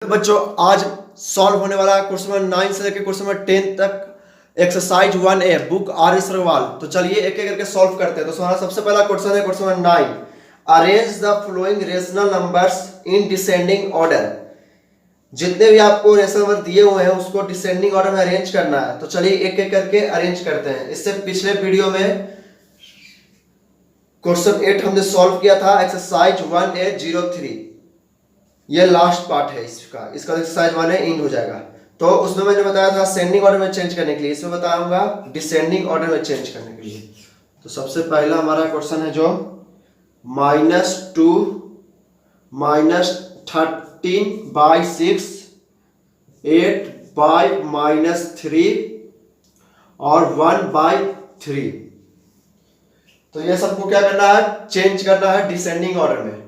बच्चों आज सॉल्व होने वाला है क्वेश्चन नंबर 9 से लेकर क्वेश्चन नंबर 10 तक exercise 1A book R S Agarwal. तो चलिए एक एक करके सॉल्व करते हैं। तो हमारा सबसे पहला क्वेश्चन है question number 9, arrange the following rational numbers in descending order. जितने भी आपको रेशनल नंबर दिए हुए हैं उसको डिसेंडिंग ऑर्डर में अरेंज करना है। तो चलिए एक एक करके अरेंज करते हैं। इससे पिछले वीडियो में क्वेश्चन 8 हमने सॉल्व किया था एक्सरसाइज 1A03। ये लास्ट पार्ट है इसका एक्सरसाइज 1A एंड हो जाएगा। तो उसमें मैंने बताया था असेंडिंग ऑर्डर में चेंज करने के लिए, इसमें बताऊंगा डिसेंडिंग ऑर्डर में चेंज करने के लिए। तो सबसे पहला हमारा क्वेश्चन है जो -2 -13/6 8/-3 और 1/3। तो ये सबको क्या करना है, चेंज करना है डिसेंडिंग ऑर्डर में।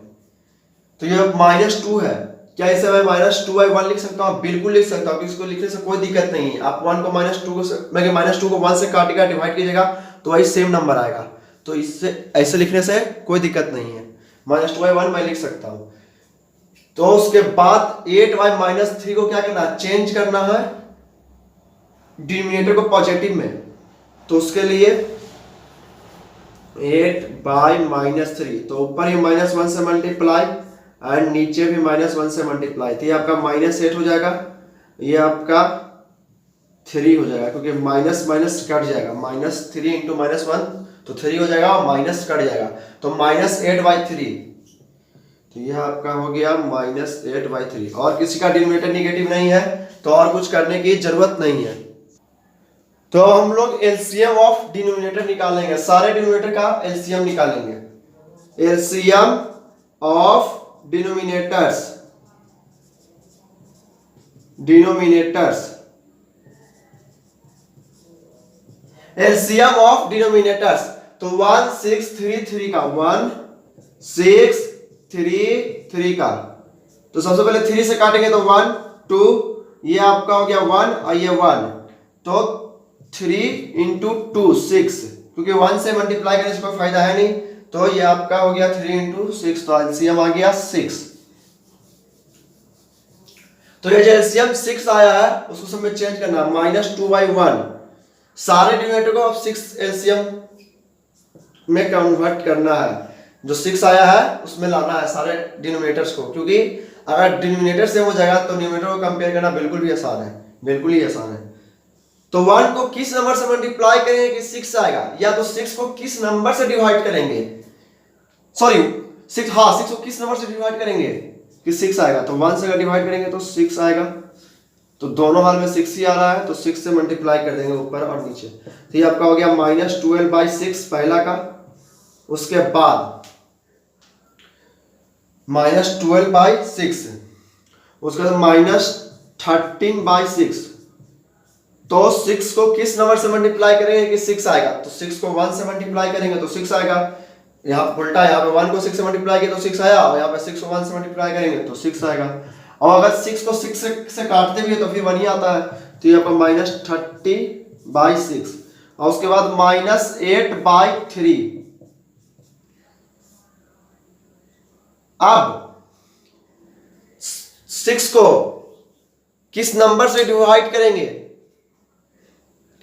तो ये -2 है, क्या इसे मैं -2/1 लिख सकता हूँ? बिल्कुल लिख सकता हूँ, इसको लिखने से कोई दिक्कत नहीं है। आप 1 को -2 को 1 से काटेगा, डिवाइड कीजिएगा तो वही सेम नंबर आएगा। तो इससे ऐसे लिखने से कोई दिक्कत नहीं है, -2/1 मैं लिख सकता हूँ। तो उसके बाद 8/-3 को क्या करना है, चेंज करना है डिनोमिनेटर को पॉजिटिव में। तो उसके लिए 8/-3, तो ऊपर ही -1 से मल्टीप्लाई एंड नीचे भी -1 से मल्टीप्लाई। तो ये आपका -8 हो जाएगा, ये आपका 3 हो जाएगा, क्योंकि माइनस माइनस कट जाएगा। -3 इंटू -1 तो 3 हो जाएगा और माइनस कट जाएगा तो -8/3। तो ये आपका हो गया -8/3। और किसी का डिनोमिनेटर निगेटिव नहीं है तो और कुछ करने की जरूरत नहीं है। तो हम लोग एलसीएम ऑफ डिनोमिनेटर निकालेंगे, सारे डिनोमिनेटर का एलसीएम निकालेंगे। LCM of denominators LCM of denominators. तो 1633 का 1633 का, तो सबसे पहले 3 से काटेंगे तो 1 2, ये आपका हो गया 1 और ये 1, तो 3 इंटू 2 6, क्योंकि 1 से मल्टीप्लाई करने से कोई फायदा है नहीं। तो ये आपका हो गया 3 इंटू 6, तो एलसीएम आ गया 6। तो ये जो एलसीएम 6 आया है उसको सब में चेंज करना है, -2/1। सारे डिनोमिनेटर को अब 6 एलसीएम में कन्वर्ट करना है। जो 6 आया है उसमें लाना है सारे डिनोमिनेटर्स को, क्योंकि अगर डिनोमिनेटर सेम हो जाएगा तो न्यूमरेटर को कंपेयर करना बिल्कुल भी आसान है, बिल्कुल ही आसान है। तो 1 को किस नंबर से मल्टीप्लाई करेंगे कि 6 आएगा, या तो 6 को किस नंबर से डिवाइड करेंगे, सॉरी 6 को किस नंबर से डिवाइड करेंगे कि 6 आएगा। तो 1 से अगर डिवाइड करेंगे तो 6 आएगा। तो दोनों हाल में 6 ही आ रहा है, तो 6 से मल्टीप्लाई कर देंगे ऊपर और नीचे। तो ये आपका हो गया -12/6 पहला का। उसके बाद -12/6, उसके बाद -13/6। तो 6 को किस नंबर से मल्टीप्लाई करेंगे कि 6 आएगा। तो 6 को 1 से मल्टीप्लाई करेंगे तो 6 आएगा। यहाँ उल्टा, यहाँ पे 1 को 6 से मल्टीप्लाई किया तो 6 आया, और यहाँ पे 6 को 1 से मल्टीप्लाई करेंगे तो 6 आएगा। और अगर 6 को 6 से काटते भी है तो फिर 1 ही आता है। तो ये आपका -30/6। और उसके बाद -8/3। अब 6 को किस नंबर से डिवाइड करेंगे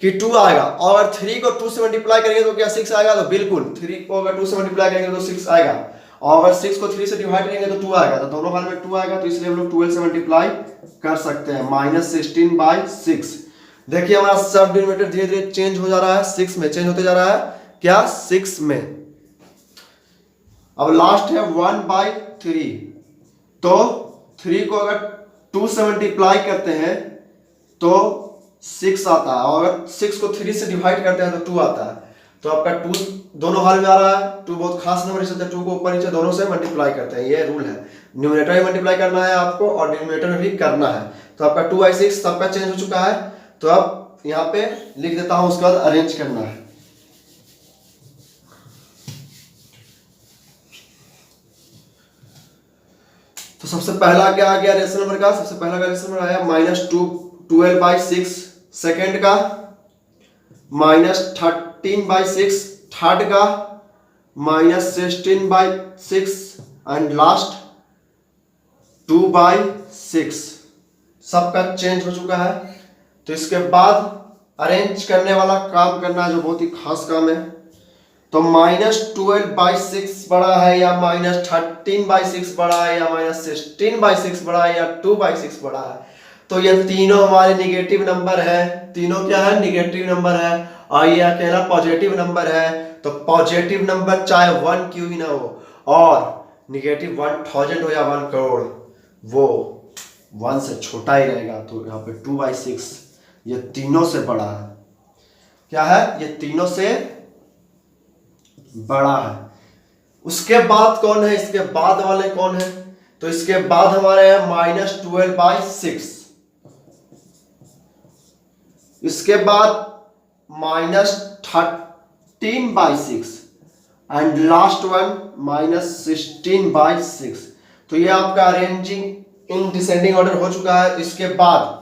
कि 2 आएगा, और 3 को 2 से मल्टीप्लाई करेंगे तो क्या 6 आएगा। तो बिल्कुल 3 को अगर 2 से मल्टीप्लाई करेंगे तो 6 आएगा, और अगर 6 को 3 से डिवाइड करेंगे तो 2 आएगा। तो दोनों हाल में 2 आएगा, तो इसलिए हम लोग 12 से मल्टीप्लाई कर सकते हैं। -16/6। देखिए हमारा सब डिनोमिनेटर धीरे धीरे चेंज हो जा रहा है, 6 में चेंज होते जा रहा है, क्या 6 में। अब लास्ट है 1/3। तो 3 को अगर 2 से मल्टीप्लाई करते हैं तो 6 आता है, और अगर 6 को 3 से डिवाइड करते हैं तो 2 आता है। तो आपका 2 दोनों हाल में आ रहा है। 2 बहुत खास नंबर है, 2 को ऊपर नीचे दोनों से मल्टीप्लाई करते हैं, ये रूल है। न्यूमरेटर में मल्टीप्लाई करना है आपको और डिनोमिनेटर में भी करना है। तो आपका 2/6 सबका चेंज हो चुका है। तो अब यहाँ पे लिख देता हूं, उसके बाद अरेंज करना है। तो सबसे पहला क्या आ गया रेशनल नंबर का, सबसे पहला का रेशनल नंबर आया -12/6 सेकेंड का, -13/6 थर्ड का, -16/6 एंड लास्ट 2/6। सबका चेंज हो चुका है। तो इसके बाद अरेंज करने वाला काम करना है जो बहुत ही खास काम है। तो -12/6 बड़ा है या -13/6 बड़ा है या -16/6 बड़ा है या 2/6 बड़ा है। तो ये तीनों हमारे निगेटिव नंबर है। तीनों क्या है? निगेटिव नंबर है। और ये अकेला पॉजिटिव नंबर है। तो पॉजिटिव नंबर चाहे 1 क्यों ही ना हो और निगेटिव 1000 हो या 1 करोड़, वो 1 से छोटा ही रहेगा। तो यहाँ पे 2/6 ये तीनों से बड़ा है। क्या है? ये तीनों से बड़ा है। उसके बाद कौन है? इसके बाद वाले कौन है? तो इसके बाद हमारे हैं -12/6, इसके बाद -13/6 एंड लास्ट वन -16/6। तो ये आपका अरेंजिंग इन डिसेंडिंग ऑर्डर हो चुका है। इसके बाद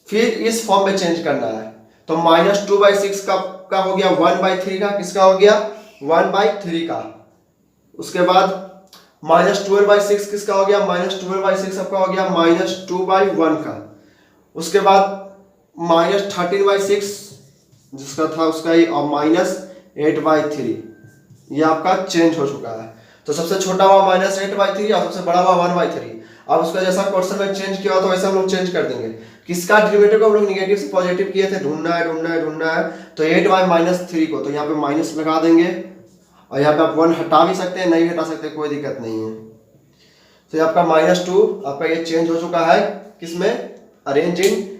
फिर इस फॉर्म में चेंज करना है। तो -2/6 का हो गया 1/3 का, किसका हो गया? 1/3 का। उसके बाद -12/6 किसका हो गया? -12/6 आपका हो गया -2/1 का। उसके बाद -13/6 जिसका था उसका ही, और -8/3 ये आपका चेंज हो चुका है। तो सबसे छोटा हुआ -8/3 और सबसे बड़ा हुआ 1/3। अब उसका जैसा क्वेश्चन में चेंज किया तो वैसा हम लोग चेंज कर देंगे। किसका डिनोमिनेटर को हम लोग निगेटिव से पॉजिटिव किए थे, ढूंढना है। तो 8/-3 को तो यहाँ पे माइनस लगा देंगे और यहाँ पे आप 1 हटा भी सकते हैं, नहीं हटा सकते, कोई दिक्कत नहीं है। तो आपका -2 आपका ये चेंज हो चुका है किसमें? अरेंज इन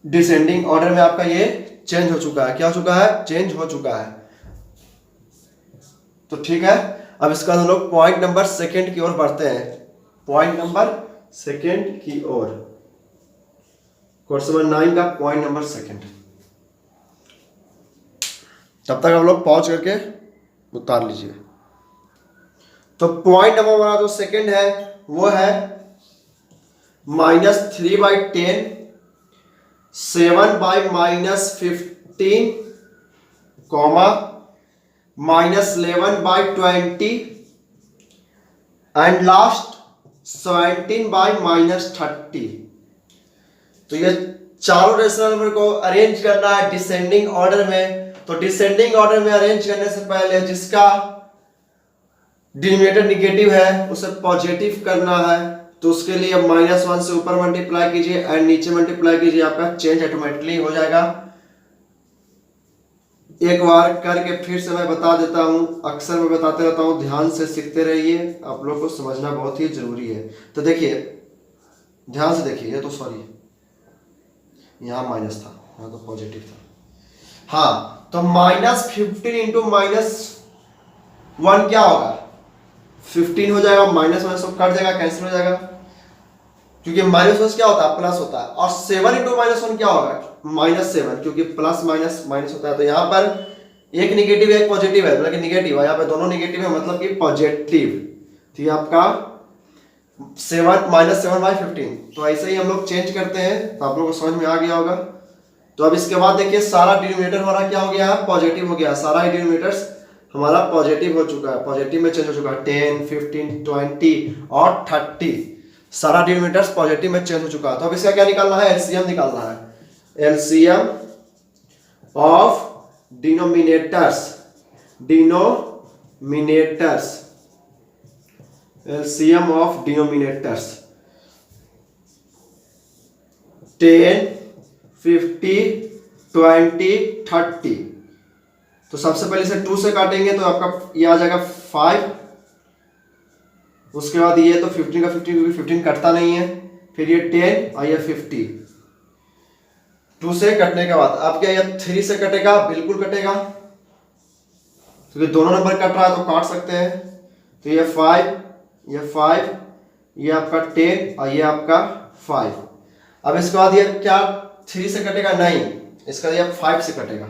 डिसेंडिंग ऑर्डर में आपका ये चेंज हो चुका है। क्या हो चुका है? चेंज हो चुका है। तो ठीक है, अब इसका हम लोग पॉइंट नंबर सेकंड की ओर बढ़ते हैं। पॉइंट नंबर सेकंड की ओर, क्वेश्चन नंबर 9 का पॉइंट नंबर सेकंड। तब तक हम लोग पॉज करके उतार लीजिए। तो पॉइंट नंबर हमारा जो सेकंड है वो है -3/10, 7/-15, -11/20 एंड लास्ट 17/-30। तो ये चारों रेशनल नंबर को अरेंज करना है डिसेंडिंग ऑर्डर में। तो डिसेंडिंग ऑर्डर में अरेंज करने से पहले जिसका डिनोमिनेटर निगेटिव है उसे पॉजिटिव करना है। तो उसके लिए -1 से ऊपर मल्टीप्लाई कीजिए एंड नीचे मल्टीप्लाई कीजिए, आपका चेंज ऑटोमेटिकली हो जाएगा। एक बार करके फिर से मैं बता देता हूं, अक्सर मैं बताते रहता हूं, ध्यान से सीखते रहिए, आप लोग को समझना बहुत ही जरूरी है। तो देखिए, ध्यान से देखिए, ये तो सॉरी यहाँ माइनस था, यहाँ तो पॉजिटिव था। हाँ, तो -15 इंटू -1 क्या होगा? 15 हो जाएगा। -1 सब कट जाएगा, कैंसिल हो जाएगा, क्योंकि -1 क्या होता है? प्लस होता है। और 7 इंटू -1 क्या होगा? -7, क्योंकि प्लस माइनस माइनस होता है। तो यहाँ पर एक निगेटिव एक पॉजिटिव है, मतलब कि निगेटिव है, यहाँ पे दोनों निगेटिव है, मतलब कि पॉजिटिव। तो ये आपका 7/15। तो ऐसे ही हम लोग चेंज करते हैं। तो आप लोगों को समझ में आ गया होगा। तो अब इसके बाद देखिए, सारा डिनोमिनेटर हमारा क्या हो गया है? पॉजिटिव हो गया। सारा ही डिनोमिनेटर्स हमारा पॉजिटिव हो चुका है, पॉजिटिव में चेंज हो चुका है। 10, 15, 20 और 30 सारा डिनोमिनेटर्स पॉजिटिव में चेंज हो चुका है। तो अब इसका क्या निकालना है? एलसीएम निकालना है। LCM of denominators, LCM of denominators 10, 50, 20, 30। तो सबसे पहले इसे 2 से काटेंगे तो आपका ये आ जाएगा 5। उसके बाद ये तो 15 का 15, क्योंकि 15 कटता नहीं है। फिर ये 10 और ये 50। 2 से कटने के बाद अब क्या, ये 3 से कटेगा? बिल्कुल कटेगा, क्योंकि दोनों नंबर कट रहा है तो काट सकते हैं। तो ये 5, ये 5, ये आपका 10 और ये आपका 5। अब इसके बाद ये क्या 3 से कटेगा? नहीं, इसका ये 5 से कटेगा।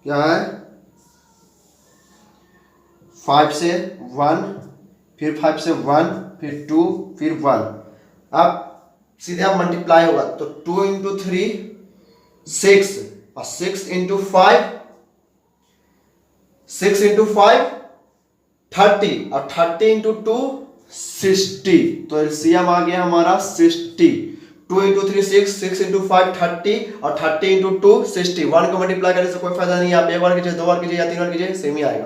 क्या है? 5 से 1, फिर 5 से 1, फिर 2, फिर 1। अब सीधे आप मल्टीप्लाई होगा तो 2 इंटू 3 6 और 6 इंटू 5 30 और 30 इंटू 2 60, तो एलसीएम आ गया हमारा 60। 2 इंटू 3 6, 6 इंटू 5 30 और 30 इंटू 2 60। 1 को मल्टीप्लाई करने से कोई फायदा नहीं, आप एक बार कीजिए, 2 बार कीजिए या 3 बार कीजिए, सेम ही आएगा।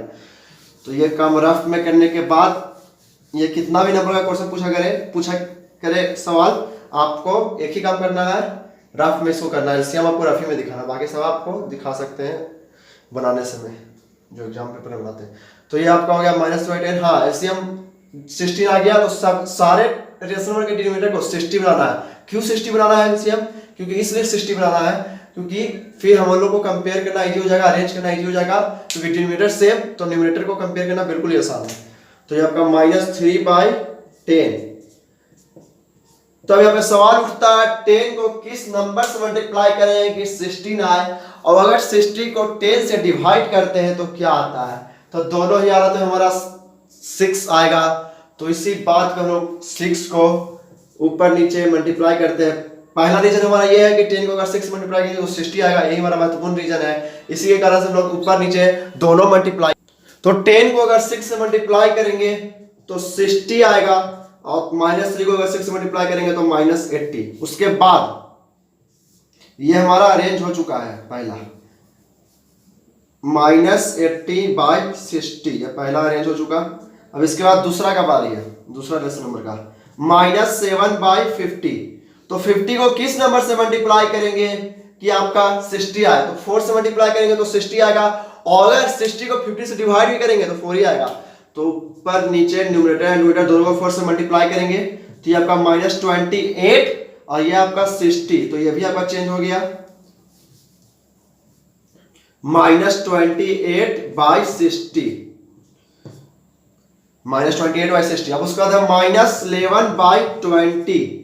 तो ये काम रफ में करने के बाद ये कितना भी नंबर का क्वेश्चन पूछा करे सवाल, आपको एक ही काम करना है, रफ में इसको करना है। एलसीएम आपको रफ ही में दिखाना, बाकी सब आपको दिखा सकते हैं बनाने समय जो एग्जाम पेपर में बनाते हैं। तो ये आपका हो गया -10। हाँ, एलसीएम 16 आ गया, तो सारे रेशनल नंबर के डिनोमिनेटर को 60 बनाना है। क्यों 60 बनाना है एलसीएम? क्योंकि इसलिए 60 बनाना है क्योंकि फिर हम लोग को कंपेयर करना इजी हो जाएगा, अरेंज करना इजी हो जाएगा, क्योंकि डिनोमिनेटर सेम, तो न्यूमरेटर को कंपेयर करना बिल्कुल ही आसान है। तो ये आपका -3/10। तो अब यहाँ पे सवाल उठता है 10 को किस नंबर से मल्टीप्लाई करें कि 16 आए, और अगर 60 को 10 से डिवाइड करते हैं तो क्या आता है? तो दोनों ही आ रहा, तो हमारा 6 आएगा। तो इसी बात को हम लोग 6 को ऊपर नीचे मल्टीप्लाई करते हैं। पहला रीजन हमारा ये है कि 10 को अगर 6 मल्टीप्लाई करेंगे तो 60 आएगा, यही हमारा महत्वपूर्ण रीजन है। इसी के कारण से हम लोग ऊपर नीचे दोनों मल्टीप्लाई, तो 10 को अगर 6 से मल्टीप्लाई करेंगे तो 60 आएगा, और -3 को अगर 6 से मल्टीप्लाई करेंगे तो -80। उसके बाद ये हमारा अरेंज हो चुका है, पहला -80/60, ये पहला अरेंज हो चुका। अब इसके बाद दूसरा का बारी है, दूसरा रेशनल नंबर का -7/50। तो 50 को किस नंबर से मल्टीप्लाई करेंगे कि आपका 60 आए? तो 4 से मल्टीप्लाई करेंगे तो 60 आएगा, और अगर 60 को 50 से डिवाइड भी करेंगे तो 4 ही आएगा। तो ऊपर नीचे न्यूमरेटर एंड डिनोमिनेटर दोनों को 4 से मल्टीप्लाई करेंगे तो ये आपका -28 और ये आपका 60, तो ये भी आपका चेंज हो गया -28/60, -28/60। अब उसके बाद है -11/20।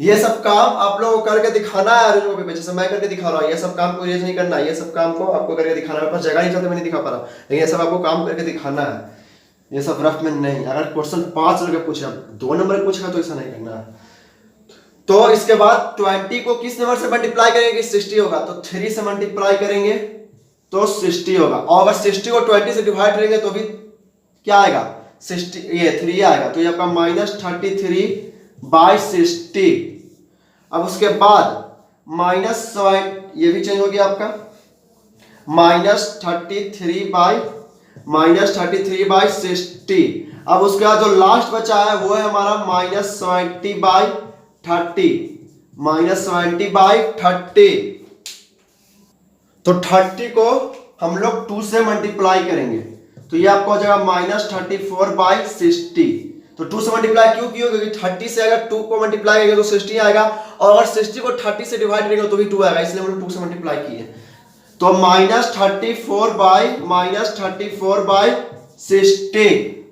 ये सब काम आप लोगों को करके दिखाना है ऑरेंज कॉपी पे, जैसे मैं करके दिखा रहा हूँ। ये सब काम को इरेज नहीं करना है, ये सब काम को आपको करके दिखाना है। मेरे पास जगह नहीं चलती, मैं नहीं दिखा पा रहा, लेकिन ये सब आपको काम करके दिखाना है, ये सब रफ में नहीं। अगर क्वेश्चन 5 नंबर का पूछा, 2 नंबर का पूछेगा तो ऐसा नहीं करना है। तो इसके बाद 20 को किस नंबर से मल्टीप्लाई करेंगे? 60 होगा, तो 3 से मल्टीप्लाई करेंगे तो 60 होगा, और अगर 60 को 20 से डिवाइड करेंगे तो भी क्या आएगा? 60, ये 3 आएगा। तो ये आपका -33/60। अब उसके बाद ये भी चेंज हो गया आपका -33/60। अब उसके बाद जो लास्ट बचा है वो है हमारा -70/30। तो 30 को हम लोग 2 से मल्टीप्लाई करेंगे तो ये आपको हो जाएगा -34/60। तो 2 से मल्टीप्लाई क्यों किया? क्योंकि 30 से अगर 2 को मल्टीप्लाई करेंगे तो 60 आएगा, और अगर 60 को 30 से डिवाइड करेंगे तो भी 2 आएगा, इसलिए हम लोग 2 से मल्टीप्लाई किए। तो -34/60।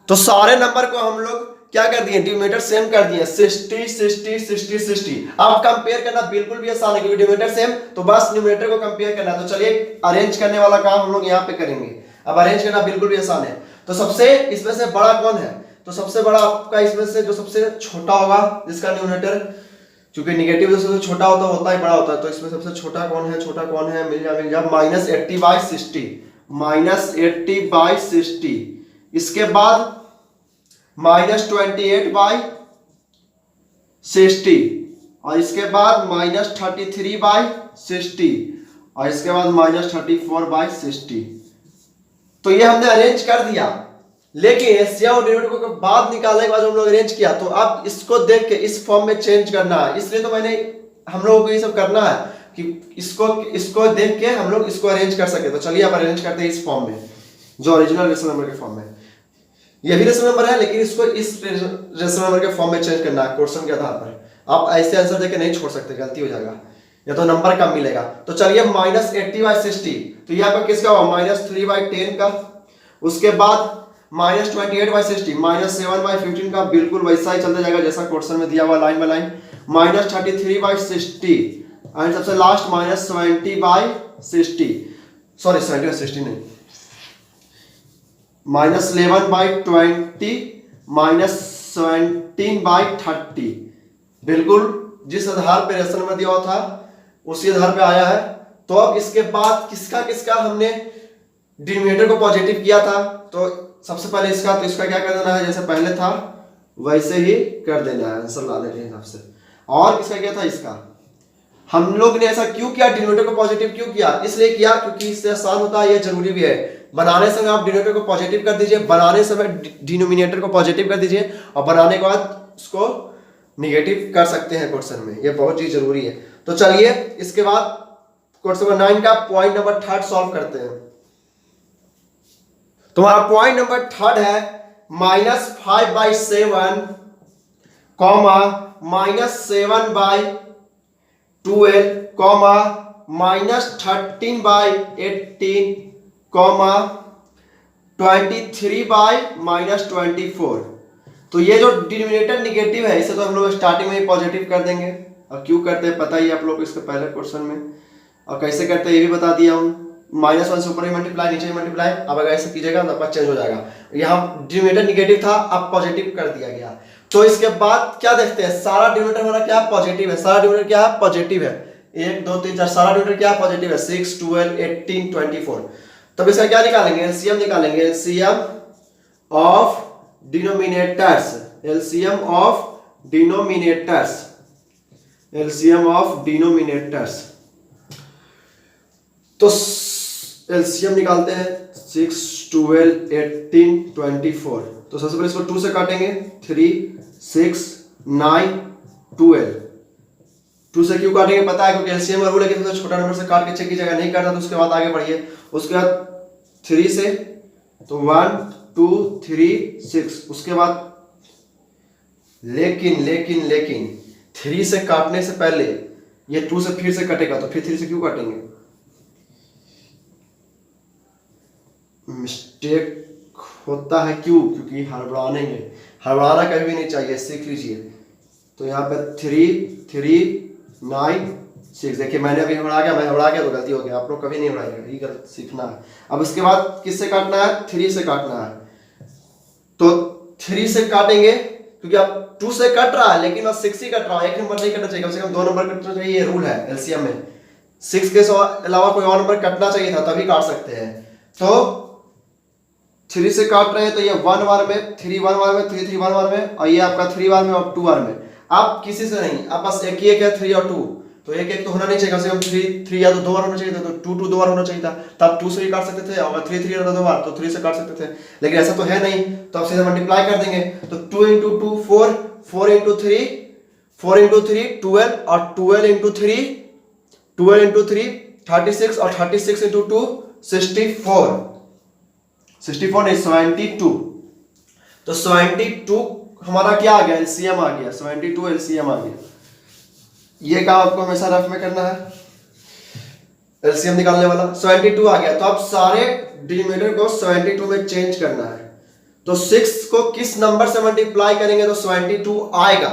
तो सारे नंबर को हम लोग क्या कर दिए? डिनोमिनेटर सेम कर दिए, 60 60 60 60। अब कंपेयर करना बिल्कुल भी आसान है, क्योंकि डिनोमिनेटर सेम, तो बस न्यूमरेटर को कंपेयर करना। तो चलिए अरेंज करने वाला काम हम लोग यहाँ पे करेंगे। अब अरेंज करना बिल्कुल भी आसान है। तो सबसे इसमें से बड़ा कौन है? तो सबसे बड़ा आपका इसमें से जो सबसे छोटा होगा, जिसका न्यूमरेटर, क्योंकि नेगेटिव जो सबसे छोटा होता है बड़ा होता है, तो इसमें सबसे छोटा कौन है? छोटा कौन है? मिल जा -80/60। इसके बाद -28/60, और इसके बाद -33/60, और इसके बाद -34/60। तो ये हमने अरेंज कर दिया, लेकिन एलसीएम और डिनोमिनेटर को बाद निकालने के बाद हम लोग अरेंज किया, तो अब इसको देख के इस फॉर्म में चेंज करना है। इसलिए तो हम लोगों को ये सब करना है कि इसको देख के हम लोग इसको अरेंज कर सके। तो चलिए आप अरेंज करते हैं इस फॉर्म में, जो ओरिजिनल रेशनल नंबर के फॉर्म में। ये भी रेशनल नंबर है, लेकिन इसको इस रेशनल नंबर के फॉर्म में चेंज करना है क्वेश्चन के आधार पर। आप ऐसे आंसर देके नहीं छोड़ सकते, गलती हो जाएगा, या तो नंबर कम मिलेगा। तो चलिए -80/60, तो ये आपका किसका हुआ? -3/10 का। उसके बाद -28/60, -7/15 का, बिल्कुल वैसा ही चलता जाएगा जैसा क्वेश्चन में दिया हुआ, लाइन बाय लाइन। -33/60, एंड सबसे लास्ट -70/60, सॉरी 70/60 नहीं, -11/20, -17/30। बिल्कुल जिस आधार पे रेशनल नंबर दिया हुआ था उसी आधार पे आया है। तो अब इसके बाद किसका किसका हमने डिनोमिनेटर को पॉजिटिव किया था तो सबसे पहले इसका, तो इसका क्या कर देना है, जैसे पहले था वैसे ही कर देना है आंसर लाने के हिसाब से। और किसका किया था, इसका। हम लोग ने ऐसा क्यों किया, डिनोमिनेटर को पॉजिटिव क्यों किया, इसलिए किया क्योंकि इससे आसान होता है, ये जरूरी भी है। बनाने समय आप डिनोमिनेटर को पॉजिटिव कर दीजिए, बनाने समय डिनोमिनेटर को पॉजिटिव कर दीजिए और बनाने के बाद उसको निगेटिव कर सकते हैं क्वेश्चन में, ये बहुत चीज जरूरी है। तो चलिए इसके बाद क्वेश्चन नंबर 9 का पॉइंट नंबर 3 सॉल्व करते हैं। तुम्हारा पॉइंट नंबर 3 है -5/7 कॉमा -7/12 कॉमा -13/18 कॉमा 23/-24। तो ये जो डिनोमिनेटर निगेटिव है इसे तो हम लोग स्टार्टिंग में ही पॉजिटिव कर देंगे। और क्यों करते हैं पता ही आप लोग इसके पहले क्वेश्चन में, और कैसे करते हैं ये भी बता दिया हूँ। -1 से ऊपर ही मल्टीप्लाई, नीचे ही मल्टीप्लाई। अब अगर ऐसे कीजिएगा तो आपका चेंज हो जाएगा। यहाँ डिनोमिनेटर निगेटिव था, अब पॉजिटिव कर दिया गया। तो इसके बाद क्या देखते हैं, सारा डिनोमिनेटर हमारा क्या पॉजिटिव है, सारा डिनोमिनेटर क्या है, पॉजिटिव है। 1 2 3 4 सारा डिनोमिनेटर क्या पॉजिटिव है, 6 12 18 24। तब इसका क्या निकालेंगे, एलसीएम निकालेंगे, LCM of denominators, LCM of denominators, LCM of denominators. तो एलसीएम निकालते हैं 6 12 18 24। तो सबसे पहले इसको 2 से काटेंगे, 3 6 9 12। 2 से क्यों काटेंगे पता है, क्योंकि एलसीएम का रूल है कि तो छोटा नंबर से काट के चेक कीजिएगा, नहीं करता तो उसके बाद आगे बढ़िए। उसके बाद 3 से तो 1 2 3 6। उसके बाद लेकिन 3 से काटने से पहले ये 2 से फिर से कटेगा, तो फिर 3 से क्यों काटेंगे, मिस्टेक होता है। क्यों, क्योंकि हड़बड़ाना कभी भी नहीं चाहिए, सीख लीजिए। तो यहाँ पे 3 3 9 6। देखिए मैंने अभी हड़बड़ा गया तो गलती हो गया, आप लोग कभी नहीं हड़ाइएगा, ये गलत सीखना है। अब इसके बाद किससे काटना है, 3 से काटना है। तो 3 से काटेंगे क्योंकि अब 2 से कट रहा है लेकिन अब 6 ही कट रहा है, एक नंबर नहीं कटना चाहिए, कम से कम 2 नंबर कटना चाहिए, ये रूल है एलसीएम में। 6 के अलावा कोई और नंबर कटना चाहिए था, तभी काट सकते हैं। तो 3 से काट रहे हैं तो ये 1 बार में, 3 1 बार में, 3 3 1 बार में, और ये आपका 3 बार में और 2 बार में। आप किसी से नहीं, आप बस एक ही एक है 3 और 2, तो एक एक तो होना नहीं चाहिए, कम से कम 3 या तो 2 बार होना चाहिए था, तो 2 2 बार होना चाहिए था, तब 2 से ही काट सकते थे। और 3 3 रहता 2 बार तो 3 से काट सकते थे, लेकिन ऐसा तो है नहीं, तो आप सीधे मल्टीप्लाई कर देंगे। तो 2 × 2 4, 4 × 3 4 × 3 12, और 12 × 3 12 × 3 36, और 36 × 2 64 नहीं 72। तो 72 हमारा क्या आ गया, एलसीएम आ गया, 72 एलसीएम आ गया। ये काम आपको हमेशा रफ में करना है, एलसीएम निकालने वाला 72 आ गया। तो अब सारे डिनोमिनेटर को 72 में चेंज करना है। तो 6 को किस नंबर से मल्टीप्लाई करेंगे तो 72 आएगा।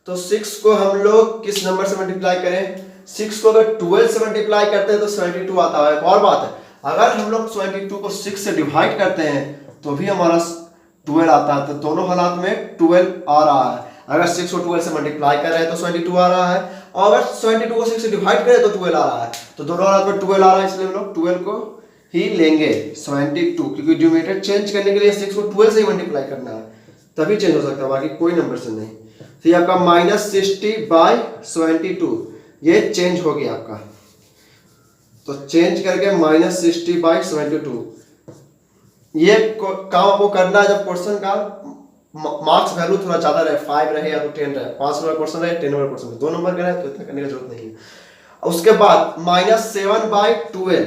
तो 6 को हम लोग किस नंबर से मल्टीप्लाई करें, 6 को अगर 12 से मल्टीप्लाई करते हैं तो 72 आता है। एक और बात है, अगर हम लोग 72 को 6 से डिवाइड करते हैं तो भी हमारा 12 आता है। तो दोनों हालात में 12 आ रहा है। अगर 6 को 12 से मल्टीप्लाई कर रहे हैं तो 72 आ रहा है, और अगर 72 को 6 से डिवाइड करें तो 12 आ रहा है। तो दोनों हालात में 12 आ रहा है, इसलिए हम लोग 12 को ही लेंगे 72, क्योंकि डिनोमिनेटर चेंज करने के लिए 6 को 12 से ही मल्टीप्लाई करना है, तभी चेंज हो सकता है, बाकी कोई नंबर से नहीं। तो ये आपका -60/72 ये चेंज हो गया आपका। तो चेंज करके -60/72 ये काम आपको करना है जब क्वेश्चन का मार्क्स वैल्यू थोड़ा ज्यादा रहे, 5 रहे या तो 10 रहे, 5 नंबर क्वेश्चन रहे, 10 नंबर क्वेश्चन रहे, 2 नंबर का रहे तो इतना करने की जरूरत नहीं है। उसके बाद -7/12,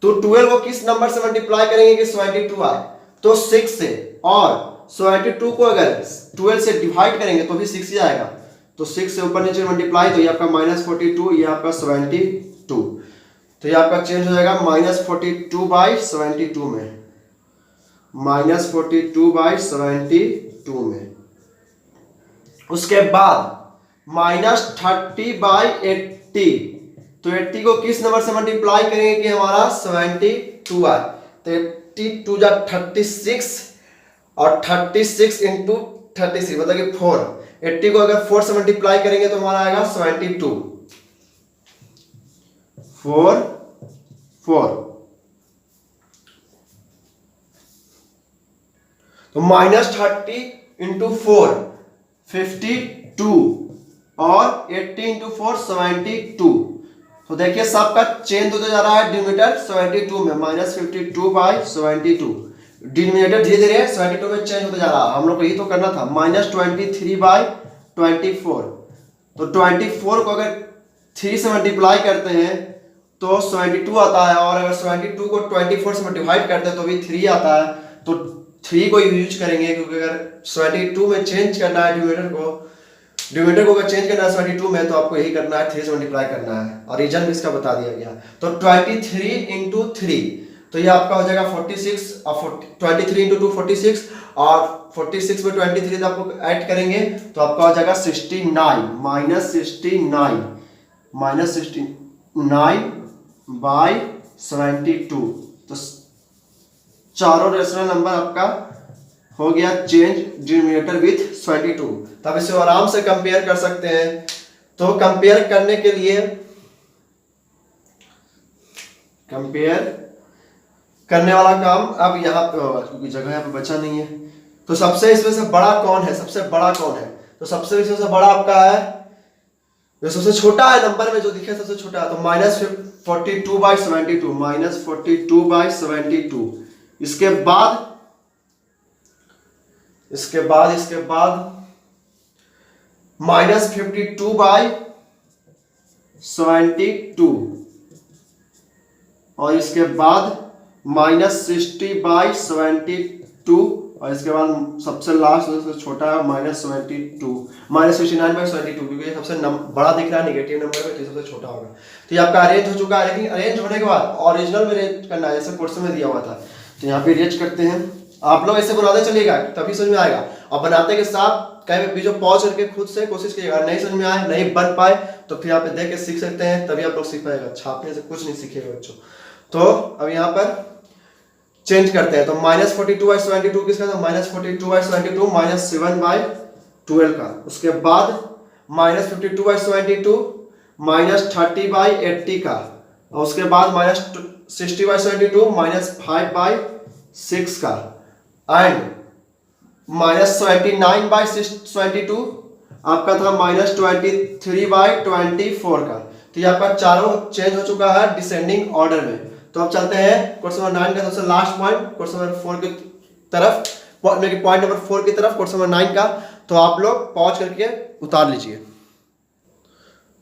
तो 12 को किस नंबर से मल्टीप्लाई करेंगे कि 72 आए, तो 6 से, और 72 को अगर 12 से डिवाइड करेंगे तो भी 6 ही आएगा। तो 6 से ऊपर नीचे मल्टीप्लाई, तो ये आपका -42, ये आपका 72, तो ये आपका चेंज हो जाएगा -42/72 में, -42/72 में। उसके बाद -30/80, तो 80 को किस नंबर से मल्टीप्लाई करेंगे कि हमारा 72 आए। तो 82 जा 36, और 36 × 36 मतलब कि 4। 80 को अगर 4 से मल्टीप्लाई करेंगे तो हमारा आएगा 72, 4 4। तो -30 इंटू 4 52 और 80 इंटू 4 72। तो देखिए सबका चेंज होता जा रहा है डिनोमिनेटर 72 में, -52/72। डिनोमिनेटर धीरे धीरे 72 में चेंज होता जा रहा है। हम लोग को यही तो करना था, -23/24। तो 24 को अगर 3 से मल्टीप्लाई करते हैं तो 72 आता है, और अगर 72 को 24 से मल्टीप्लाई करते हैं तो भी 3 आता है। तो 3 को यूज करेंगे, क्योंकि अगर 72 में चेंज करना है डिनोमिनेटर को अगर चेंज करना है 72 में, तो आपको यही करना है, 3 से मल्टीप्लाई करना है, और रीजन भी इसका बता दिया गया। तो 23 इंटू 3, तो ये आपका हो जाएगा 46, और 23 इंटू 2 46, और 46 में 23 आपको ऐड करेंगे तो आपका हो जाएगा 69 -69/72। तो चारों रेशनल नंबर आपका हो गया चेंज डिनोमिनेटर विथ 72। तब इसे आराम से कंपेयर कर सकते हैं। तो कंपेयर करने के लिए कंपेयर करने वाला काम अब यहाँ पे होगा, क्योंकि जगह यहाँ पे बचा नहीं है। तो सबसे इसमें से बड़ा कौन है, सबसे बड़ा कौन है? तो सबसे इसमें से बड़ा आपका है जो सबसे छोटा है नंबर में, जो दिखे सबसे छोटा है, तो -42/72, -42/72। इसके बाद -52/72, और इसके बाद -60/72, और इसके बाद सबसे लास्ट सबसे छोटा है -69/72, क्योंकि सबसे बड़ा दिख रहा है नेगेटिव नंबर में, तो सबसे छोटा होगा। तो ये आपका अरेंज हो चुका है, लेकिन अरेंज होने के बाद ओरिजिनल में अरेंज करना है, जैसे क्वेश्चन में दिया हुआ था। तो यहाँ पे अरेंज करते हैं, आप लोग ऐसे बनाते चलिएगा तभी समझ में आएगा, और बनाते के साथ कहीं भी जो पॉज करके खुद से कोशिश कीजिएगा। नहीं समझ में आए, नहीं बन पाए, तो फिर आप देख के सीख सकते हैं, तभी आप लोग सीख पाएगा। छापने से कुछ नहीं सीखेगा बच्चों। तो अब यहाँ पर चेंज करते हैं, तो -42/72 किसका था? -42/72 -7/12 का। उसके बाद -52/72 -30/80 का, और उसके बाद -60/72 -5/6 का, एंड -79/72 आपका था -23/24 का। तो ये आपका चारों चेंज हो चुका है डिसेंडिंग ऑर्डर में। तो अब चलते हैं क्वेश्चन नंबर 9 का सबसे लास्ट पॉइंट, क्वेश्चन नंबर 4 की तरफ, पॉइंट नंबर 4 की तरफ, क्वेश्चन नंबर 9 का। तो आप लोग पॉज करके उतार लीजिए।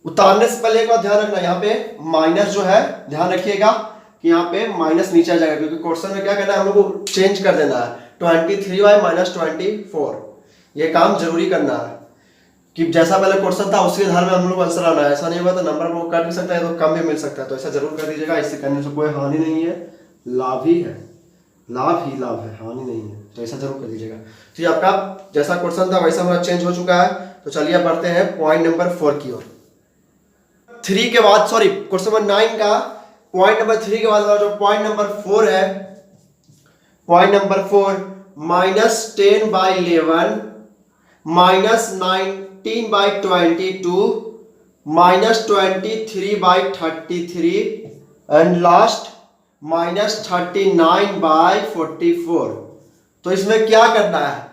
उतारने से पहले एक बात ध्यान रखना, यहाँ पे माइनस जो है ध्यान रखिएगा कि यहाँ पे माइनस नीचे आ जाएगा, क्योंकि क्वेश्चन में क्या करना है, हम लोग को चेंज कर देना है 23/-24। ये काम जरूरी करना है कि जैसा पहले क्वेश्चन था उसी आधार में हम लोग आंसर आना है। ऐसा नहीं होगा तो नंबर वो कट भी सकता है, तो कम भी मिल सकता है। तो ऐसा जरूर कर दीजिएगा, इससे करने से कोई हानि नहीं है, लाभ ही है, लाभ ही लाभ है, हानि नहीं है। तो ऐसा जरूर कर दीजिएगा। तो ये आपका जैसा क्वेश्चन था वैसा हमारा चेंज हो चुका है। तो चलिए बढ़ते हैं पॉइंट नंबर 4 की ओर। 3 के बाद, सॉरी, क्वेश्चन नंबर 9 का पॉइंट नंबर 3 के बाद जो पॉइंट नंबर 4 है, पॉइंट नंबर 4, -10/11 -19/22 -23/33 एंड लास्ट -39/44। तो इसमें क्या करना है?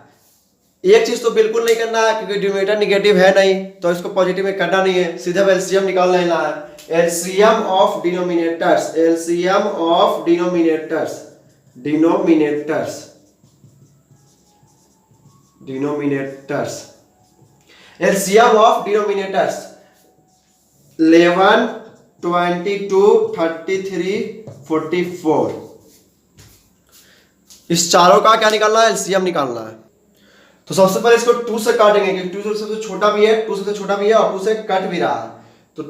एक चीज तो बिल्कुल नहीं करना है, क्योंकि डिनोमिनेटर निगेटिव है नहीं, तो इसको पॉजिटिव में करना नहीं है, सीधा एलसीएम निकाल लेना है। LCM of denominators, LCM of denominators, denominators, denominators, LCM of denominators 11, 22, 33, 44। इस चारों का क्या निकालना है? एलसीएम निकालना है। तो सबसे पहले इसको 2 से काटेंगे, क्योंकि 2 सबसे छोटा भी है, 2 सबसे छोटा भी है, और 2 से कट भी रहा है। तो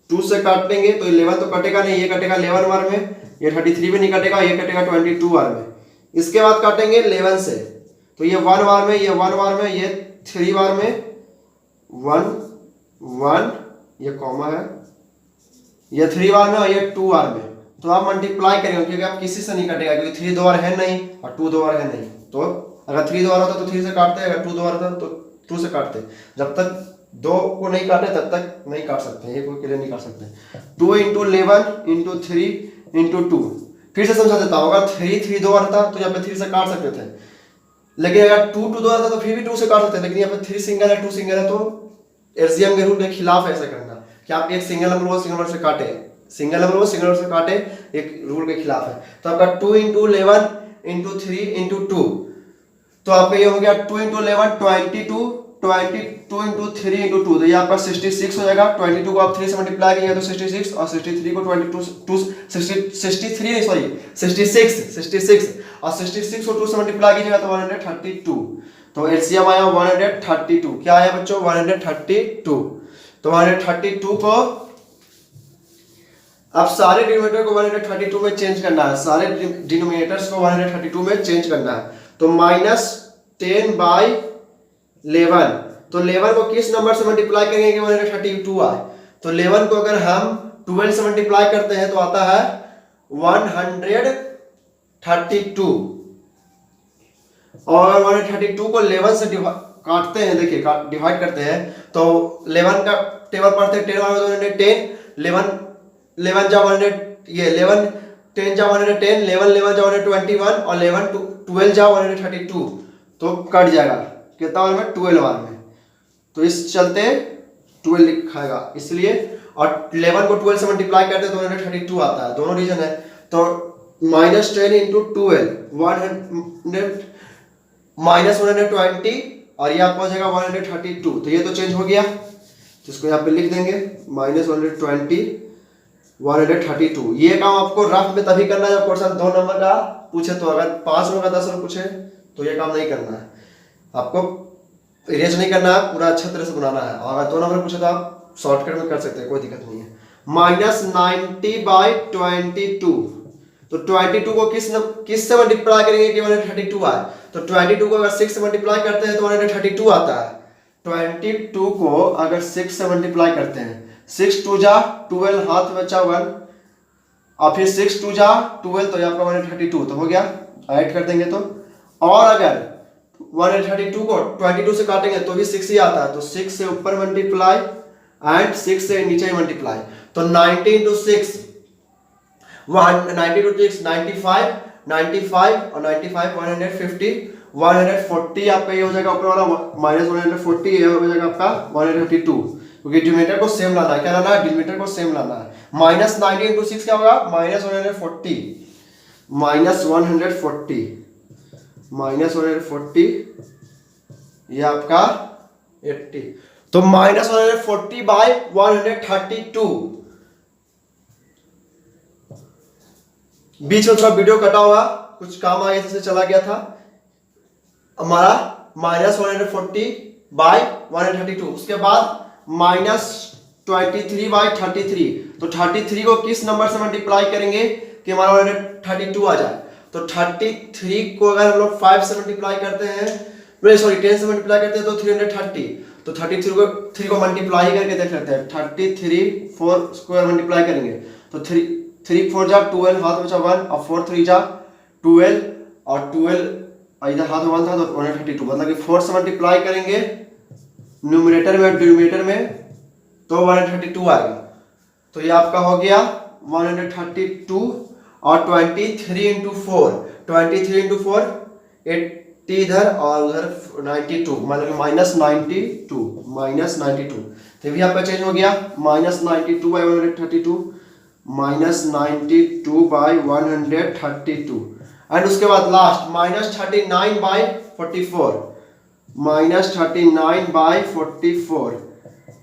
2 से काटेंगे तो 11 तो कटेगा नहीं, ये कटेगा 11 बार में, ये 33 में नहीं कटेगा, ये कटेगा 22 बार में। इसके बाद काटेंगे 11 से, तो ये 1 बार में, ये 1 बार में, ये 3 बार में, 1 1, ये कॉमा है, ये 3 बार में, और ये 2 बार में। तो आप मल्टीप्लाई करेंगे, क्योंकि आप किसी से नहीं कटेगा, क्योंकि 3 दो बार है नहीं और 2 दो बार है नहीं। तो अगर 3 दो बार होता तो 3 से काटते, अगर 2 दो बार होता तो 2 से काटते। जब तक 2 को नहीं काटे तब तक नहीं काट सकते, ये कोई क्लियर नहीं काट सकते। 2 × 11 × 3 × 2। फिर से समझा देता हूँ, अगर 3 दो बार था तो यहाँ पे 3 से काट सकते थे, लेकिन अगर 2 2 दो आता तो फिर भी 2 से काट सकते हैं, लेकिन यहाँ पे 3 सिंगल है 2 सिंगल है, तो एलसीएम के रूल के खिलाफ ऐसा करना कि आप एक सिंगल नंबर को सिंगल नंबर से काटे, सिंगल नंबर को सिंगल नंबर से काटे, एक रूल के खिलाफ है। तो आपका 2 × 11 × 3 × 2, तो आपका ये हो गया 2 × 11 22, 22 × 3 × 2, तो ये आपका 66 हो जाएगा। 22 को आप 3 से मल्टीप्लाई करिएगा तो 66, और 63 को 66 और 66 को 2 से मल्टीप्लाई कीजिएगा तो 132। तो एलसीएम आया 132। क्या आया बच्चों? 132। तो 132 को अब सारे डिनोमिनेटर को 132 में चेंज करना है, सारे डिनोमिनेटर्स को 132 में चेंज करना है। तो -10/11, तो 11 को किस नंबर से मल्टीप्लाई करेंगे कि 132 आए? तो 11 को अगर हम 12 से मल्टीप्लाई करते हैं तो आता है 132, और 132 को 11 से काटते हैं, देखिए डिवाइड करते हैं तो 11 का टेबल पढ़ते हैं, 10 10, 11 जा 100, ये 11 10 जा 110, 11 जा 121, और 11 12 जा 132, तो कट जाएगा कितना बार में? 12 बार में। तो इस चलते 12 लिखाएगा इसलिए, और 11 को 12 से मल्टीप्लाई करते हैं तो 132 आता है, दोनों रीजन है। तो -10 × 12 -120, और ये आपको हो जाएगा 132। तो ये तो चेंज हो गया, तो इसको यहाँ पे लिख देंगे -120 132। ये काम आपको रफ में तभी करना है जब क्वेश्चन 2 नंबर का पूछे, तो अगर 5 नंबर का 10 नंबर पूछे तो ये काम नहीं करना है, आपको इरेज नहीं करना है, पूरा अच्छा तरह से बनाना है। और अगर 2 नंबर पूछे तो आप शॉर्टकट में कर सकते हैं, कोई दिक्कत नहीं है। -90/22, तो 22 को किस से मल्टीप्लाई करेंगे कि 132 आए? तो 22 को अगर 6 से मल्टीप्लाई करते हैं तो 132 आता है। 22 को अगर 6 से मल्टीप्लाई करते हैं, 6 2 जा 12, हाथ में बचा 1, और फिर 6 2 जा 12, तो ये आपका 132 तो हो गया, ऐड कर देंगे तो। और अगर 132 को 22 से काटेंगे तो भी 6 ही आता है, तो 6 से ऊपर मल्टीप्लाई एंड 6 से नीचे मल्टीप्लाई, तो 90 × 6 90 × 6 95, 95 और 95 140 आपका ये हो जाएगा ऊपर वाला -140, ये हो जाएगा आपका 132, क्योंकि डिनोमिनेटर को सेम लाना है। क्या लाना है? डिनोमिनेटर को सेम लाना है। -90 × 6 क्या होगा? -140, -140 ये आपका 80, तो -140/132। बीच में थोड़ा वीडियो कटा हुआ, कुछ काम आ गया से चला गया था हमारा। -140/132, उसके बाद -23/33, तो 33 को किस नंबर से मल्टीप्लाई करेंगे कि हमारा 132 आ जाए? तो 33 को अगर हम लोग 5 से मल्टीप्लाई करते हैं, 10 से मल्टीप्लाई करते हैं तो 330, तो 3 को मल्टीप्लाई करके देख लेते हैं। 33 4 स्क्वायर मल्टीप्लाई करेंगे तो 3 4 जा 12, हाथ में 1, और 4 3 जा 12, और 12 इधर हाथ में 1 था तो 132, मतलब कि 4 से मल्टीप्लाई करेंगे न्यूमरेटर में डिनोमिनेटर में तो 132 आएगा। तो ये आपका हो गया 132, और 23 × 4 80 इधर और उधर 92, मतलब -92, तो भी आपका चेंज हो गया -92/132, -92/132, एंड उसके बाद लास्ट -39/44, -39/44,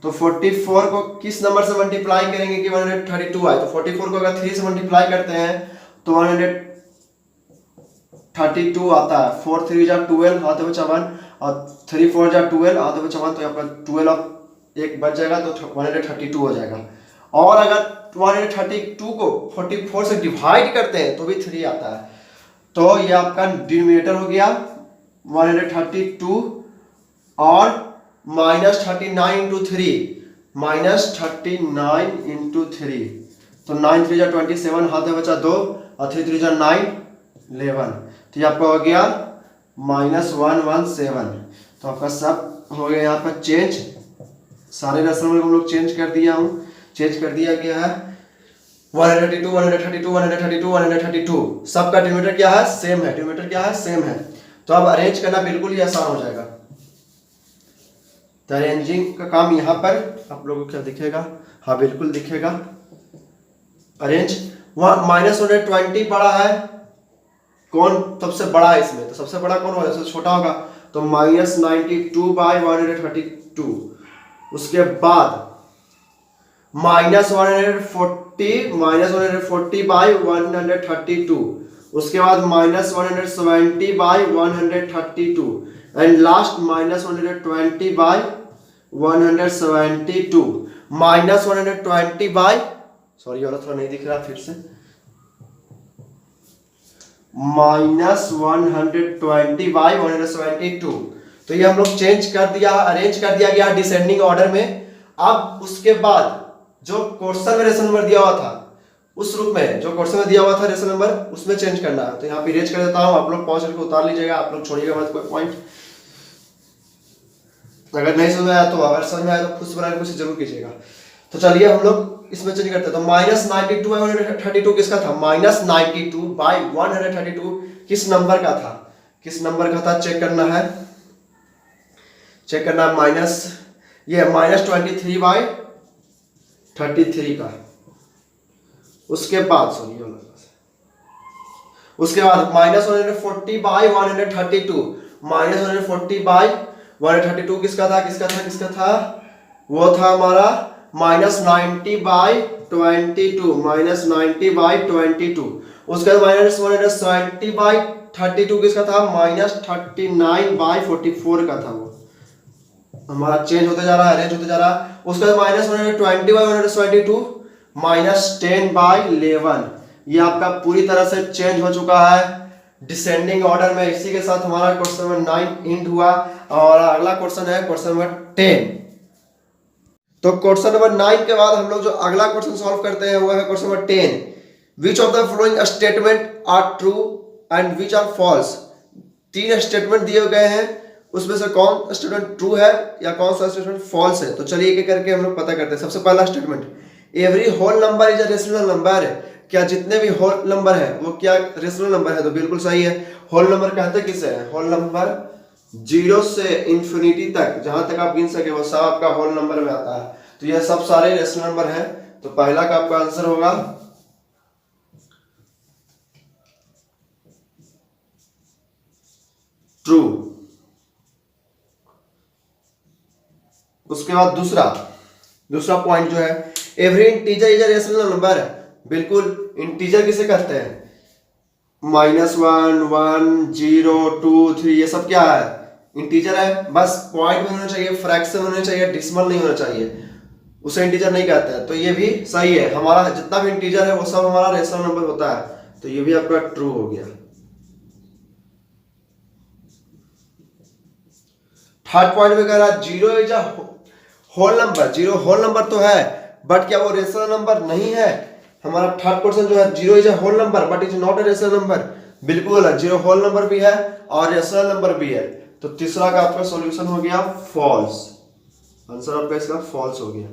तो 44 को किस नंबर से मल्टीप्लाई करेंगे कि 132 आए? तो 44 को अगर 3 से मल्टीप्लाई करते हैं तो 132 आता है। 4 3 जा 12, हाथ में 1, और 3 4 जा 12, हाथ में 1, तो आपका 12 एक बच जाएगा तो 132 हो जाएगा। और अगर 132 को 44 से डिवाइड करते हैं तो भी 3 आता है। तो ये आपका डिनोमिनेटर हो गया 132, और -39 × 3, -39 × 3, तो 9 3 जा 27, हाथ में बचा 2, और 3 3 जा 9 11, तो ये आपका हो गया -117। तो आपका सब हो गया यहाँ पर चेंज, सारे रेशनल हम लोग चेंज कर दिया गया है। 132 132 132 132, सबका डिनोमिनेटर क्या है? सेम है। डिनोमिनेटर क्या है? सेम है। तो अब अरेंज करना बिल्कुल ही आसान हो जाएगा। तो अरेंजिंग का काम यहाँ पर आप लोगों को क्या दिखेगा, हाँ बिल्कुल दिखेगा। अरेंज वहाँ -120 पड़ा है, कौन सबसे बड़ा है इसमें, तो सबसे बड़ा कौन होगा, सबसे छोटा होगा, तो -92/132। उसके बाद -140/132, उसके बाद -170/132 एंड लास्ट -120/172 -120 बाई, सॉरी वाला थोड़ा नहीं दिख रहा, फिर से -120/172। तो ये हम लोग चेंज कर दिया, अरेंज कर दिया गया डिसेंडिंग ऑर्डर में। अब उसके बाद जो क्वेश्चन में रेशनल नंबर दिया हुआ था, उस रूप में जो क्वेश्चन में दिया हुआ था रेशनल नंबर, उसमें चेंज करना है। तो यहाँ पे इरेज कर देता हूँ, आप लोग पॉज करके उतार लीजिएगा, आप लोग छोड़िएगा मत कोई पॉइंट। अगर नहीं समझ में आया तो, अगर समझ में आया तो खुद से बना के मुझे जरूर कीजिएगा। तो चलिए हम लोग इसमें चेंज करते हैं। तो -92/132 किसका था, -92/132 किस नंबर का था, किस नंबर का था चेक करना है, चेक करना है। माइनस ये -23/33 का। उसके बाद सॉरी उसके बाद -140/132 -140/132 किसका था, किसका था, किसका था, वो था हमारा -90/22 -90/22। उसके बाद -170/32 किसका था, -39/44 का था। वो हमारा चेंज होते जा रहा है, अरेंज होते जा रहा है। उसके बाद -120/172 -10/11। ये आपका पूरी तरह से चेंज हो चुका है डिसेंडिंग ऑर्डर में। इसी के साथ हमारा क्वेश्चन नंबर 9 एंड हुआ और अगला क्वेश्चन है क्वेश्चन नंबर 10। तो क्वेश्चन नंबर 9 के बाद हम लोग जो अगला क्वेश्चन सॉल्व करते हैं वो है question number 10। Which of the following statement are true and which are false. 3 statement दिए गए हैं, उसमें से कौन स्टेटमेंट ट्रू है या कौन सा स्टेटमेंट फॉल्स है। तो चलिए एक एक करके हम लोग पता करते हैं। सबसे पहला statement, every whole number is a rational number. क्या जितने भी होल नंबर है वो क्या रेशनल नंबर है, तो बिल्कुल सही है। होल नंबर कहते किसे है, होल नंबर 0 से इंफिनिटी तक, जहां तक आप गिन सके वो सब आपका होल नंबर में आता है। तो यह सब सारे रेशनल नंबर हैं। तो पहला का आपका आंसर होगा ट्रू। उसके बाद दूसरा पॉइंट जो है, every integer is a rational number. बिल्कुल, इंटीजर किसे कहते हैं, -1 1 0 2 3 ये सब क्या है, इंटीजर है। बस पॉइंट में होना चाहिए, फ्रैक्शन होना चाहिए, डेसिमल नहीं होना चाहिए, उसे इंटीजर नहीं कहते हैं। तो ये भी सही है, हमारा जितना भी इंटीजर है वो सब हमारा रेशनल नंबर होता है। तो ये भी आपका ट्रू हो गया। थर्ड पॉइंट में कह रहा है 0 is a whole number. 0 whole number तो है बट क्या वो रेशनल नंबर नहीं है। हमारा थर्ड क्वेश्चन जो है 0 is a whole number but is not a rational number. बिल्कुल है, 0 होल नंबर भी है और रेशनल नंबर भी है। तो तीसरा का आपका सॉल्यूशन हो गया फॉल्स, आंसर आपका इसका फॉल्स हो गया।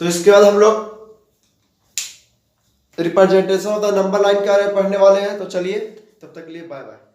तो इसके बाद हम लोग representation of the number line क्या पढ़ने वाले हैं। तो चलिए तब तक के लिए बाय बाय।